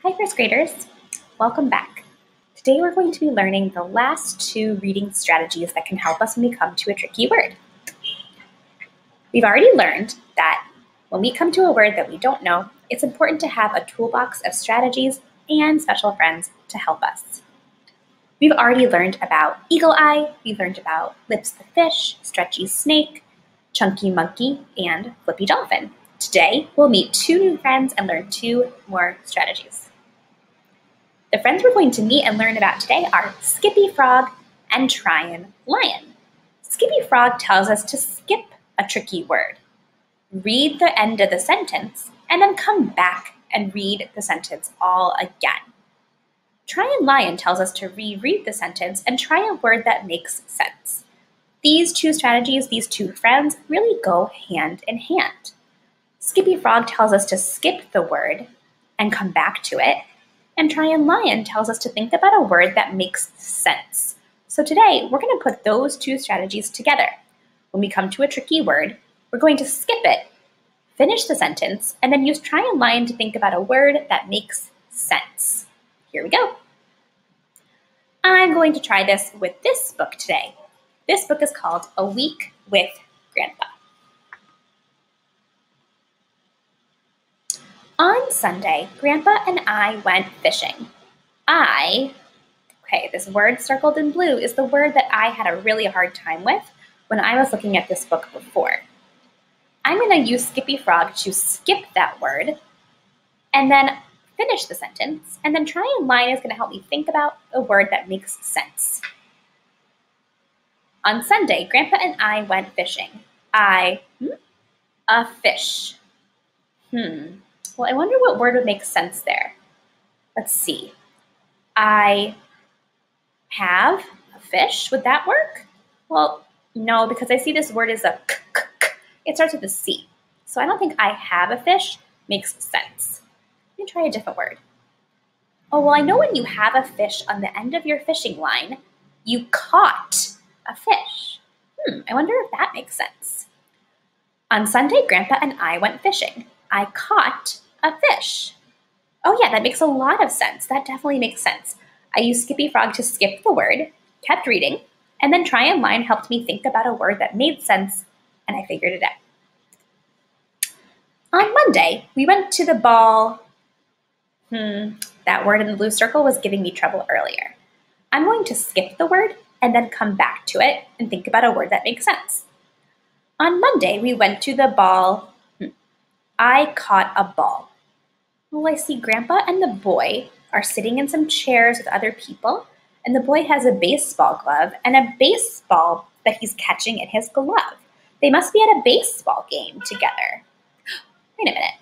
Hi, first graders. Welcome back. Today we're going to be learning the last two reading strategies that can help us when we come to a tricky word. We've already learned that when we come to a word that we don't know, it's important to have a toolbox of strategies and special friends to help us. We've already learned about eagle eye, we've learned about lips the fish, stretchy snake, chunky monkey, and flippy dolphin. Today, we'll meet two new friends and learn two more strategies. The friends we're going to meet and learn about today are Skippy Frog and Tryin Lion. Skippy Frog tells us to skip a tricky word, read the end of the sentence, and then come back and read the sentence all again. Tryin Lion tells us to reread the sentence and try a word that makes sense. These two strategies, these two friends, really go hand in hand. Skippy Frog tells us to skip the word and come back to it, and Tryin Lion tells us to think about a word that makes sense. So today, we're going to put those two strategies together. When we come to a tricky word, we're going to skip it, finish the sentence, and then use Tryin Lion to think about a word that makes sense. Here we go. I'm going to try this with this book today. This book is called A Week with Grandpa. On Sunday, Grandpa and I went fishing. This word circled in blue is the word that I had a really hard time with when I was looking at this book before. I'm going to use Skippy Frog to skip that word and then finish the sentence, and then Tryin Lion is going to help me think about a word that makes sense. On Sunday, Grandpa and I went fishing. A fish. Well, I wonder what word would make sense there. Let's see. I have a fish. Would that work? Well, no, because I see this word as a k. It starts with a C. So I don't think I have a fish makes sense. Let me try a different word. Oh, well, I know when you have a fish on the end of your fishing line, you caught a fish. I wonder if that makes sense. On Sunday, Grandpa and I went fishing. I caught a fish. Oh yeah, that makes a lot of sense. That definitely makes sense. I used Skippy Frog to skip the word, kept reading, and then Tryin Lion helped me think about a word that made sense, and I figured it out. On Monday, we went to the ball. That word in the blue circle was giving me trouble earlier. I'm going to skip the word and then come back to it and think about a word that makes sense. On Monday, we went to the ball. I caught a ball. Well, I see Grandpa and the boy are sitting in some chairs with other people, and the boy has a baseball glove and a baseball that he's catching in his glove. They must be at a baseball game together. Wait a minute.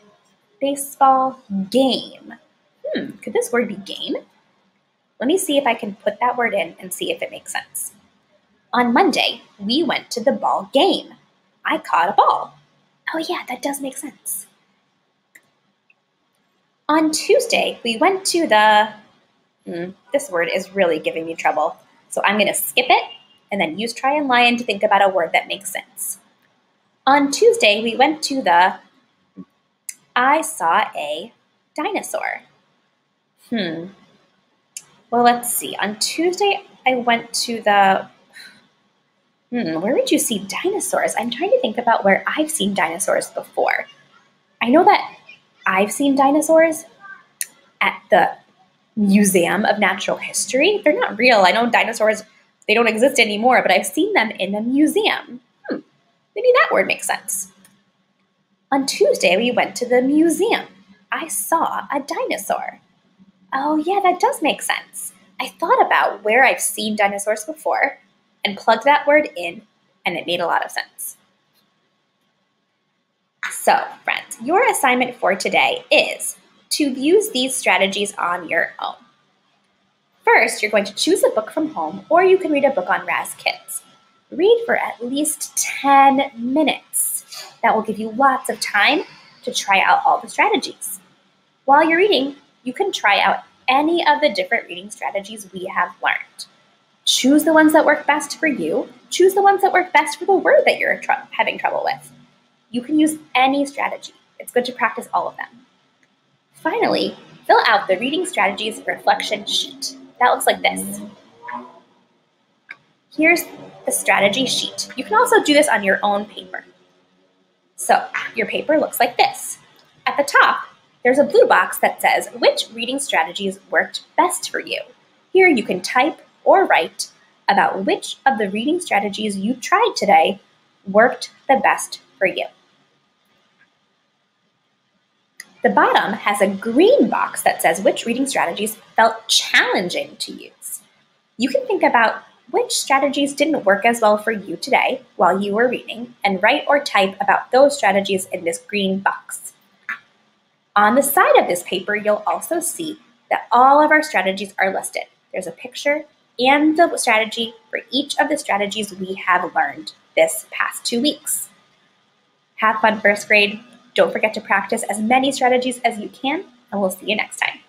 Baseball game. Could this word be game? Let me see if I can put that word in and see if it makes sense. On Monday, we went to the ball game. I caught a ball. Oh yeah, that does make sense. On Tuesday, we went to the, this word is really giving me trouble, so I'm going to skip it and then use Tryin Lion to think about a word that makes sense. On Tuesday, we went to the, I saw a dinosaur. Well, let's see. On Tuesday, I went to the, where would you see dinosaurs? I'm trying to think about where I've seen dinosaurs before. I know that I've seen dinosaurs at the Museum of Natural History. They're not real. I know dinosaurs, they don't exist anymore, but I've seen them in a museum. Maybe that word makes sense. On Tuesday, we went to the museum. I saw a dinosaur. Oh yeah, that does make sense. I thought about where I've seen dinosaurs before and plugged that word in, and it made a lot of sense. So, friends, your assignment for today is to use these strategies on your own. First, you're going to choose a book from home, or you can read a book on Raz Kids. Read for at least 10 minutes. That will give you lots of time to try out all the strategies. While you're reading, you can try out any of the different reading strategies we have learned. Choose the ones that work best for you. Choose the ones that work best for the word that you're having trouble with. You can use any strategy. It's good to practice all of them. Finally, fill out the reading strategies reflection sheet. That looks like this. Here's the strategy sheet. You can also do this on your own paper. So your paper looks like this. At the top, there's a blue box that says which reading strategies worked best for you. Here you can type or write about which of the reading strategies you tried today worked the best for you. The bottom has a green box that says which reading strategies felt challenging to use. You can think about which strategies didn't work as well for you today while you were reading and write or type about those strategies in this green box. On the side of this paper, you'll also see that all of our strategies are listed. There's a picture and the strategy for each of the strategies we have learned this past 2 weeks. Have fun, first grade. Don't forget to practice as many strategies as you can, and we'll see you next time.